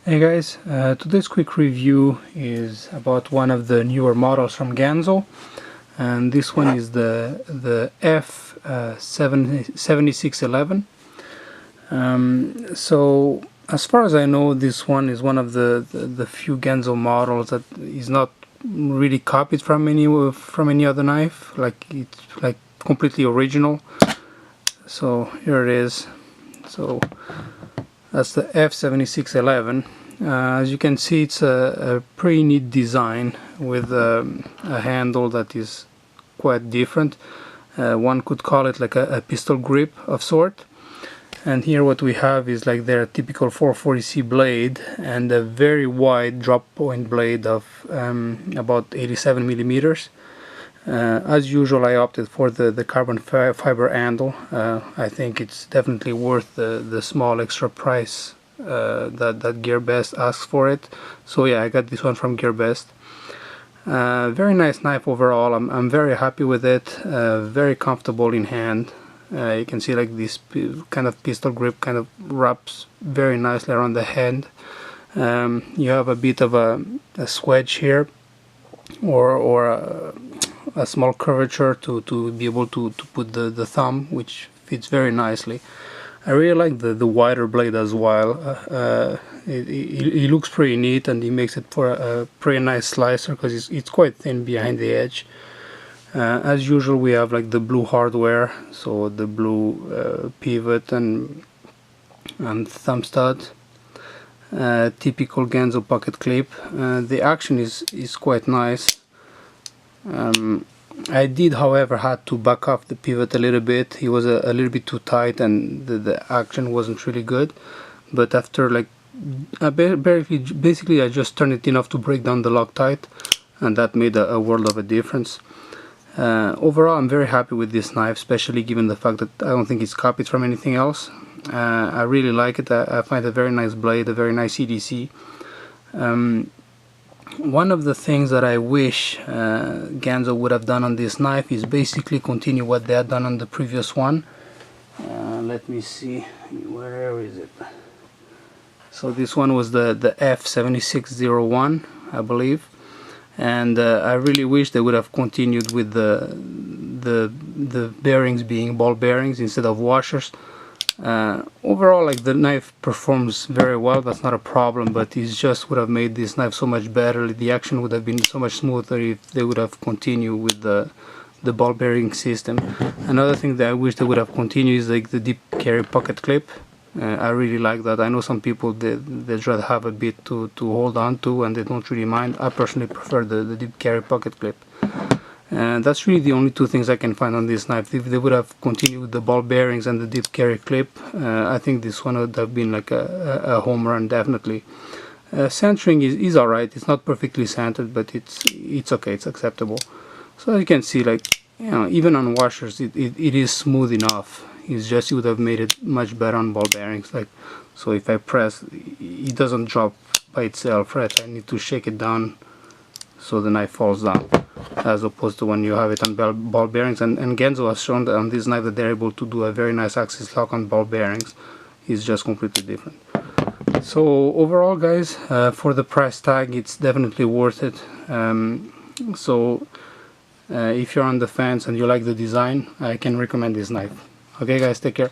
Hey guys, today's quick review is about one of the newer models from Ganzo, and this one is the F7611. So as far as I know, this one is one of the few Ganzo models that is not really copied from any other knife. Like it's like completely original. So here it is. So that's the F7611. As you can see, it's a pretty neat design with a handle that is quite different. One could call it like a pistol grip of sort. And here what we have is like their typical 440C blade and a very wide drop point blade of about 87 millimeters. As usual, I opted for the carbon fiber handle. I think it's definitely worth the small extra price that Gearbest asks for it. So yeah, I got this one from Gearbest. Very nice knife overall. I'm very happy with it. Very comfortable in hand. You can see like this kind of pistol grip kind of wraps very nicely around the hand. You have a bit of a swedge here, or a small curvature to be able to put the thumb, which fits very nicely. I really like the wider blade as well. It looks pretty neat, and it makes it for a pretty nice slicer because it's quite thin behind the edge. As usual, we have like the blue hardware, so the blue pivot and thumb stud. Typical Ganzo pocket clip. The action is quite nice. I did, however, had to back off the pivot a little bit. It was a little bit too tight, and the action wasn't really good. But after like basically I just turned it enough to break down the Loctite, and that made a world of a difference. Overall, I'm very happy with this knife, especially given the fact that I don't think it's copied from anything else. I really like it. I find a very nice blade, a very nice EDC. One of the things that I wish Ganzo would have done on this knife is basically continue what they had done on the previous one. Let me see, where is it? So this one was the F7601, I believe, and I really wish they would have continued with the bearings being ball bearings instead of washers. Overall, like, the knife performs very well, that's not a problem, but it just would have made this knife so much better. The action would have been so much smoother if they would have continued with the ball bearing system. Another thing that I wish they would have continued is like the deep carry pocket clip. I really like that. I know some people they'd rather have a bit to hold on to, and they don't really mind. I personally prefer the deep carry pocket clip. And that's really the only two things I can find on this knife. If they would have continued with the ball bearings and the deep carry clip, I think this one would have been like a home run, definitely. Centering is alright. It's not perfectly centered, but it's okay. It's acceptable. So you can see, like, you know, even on washers, it is smooth enough. It's just you would have made it much better on ball bearings. Like, so if I press, it doesn't drop by itself, right? I need to shake it down so the knife falls down, as opposed to when you have it on ball bearings. And Ganzo has shown that on this knife that they're able to do a very nice axis lock on ball bearings. It's just completely different. So overall, guys, for the price tag, it's definitely worth it. If you're on the fence and you like the design, I can recommend this knife. Okay guys, take care.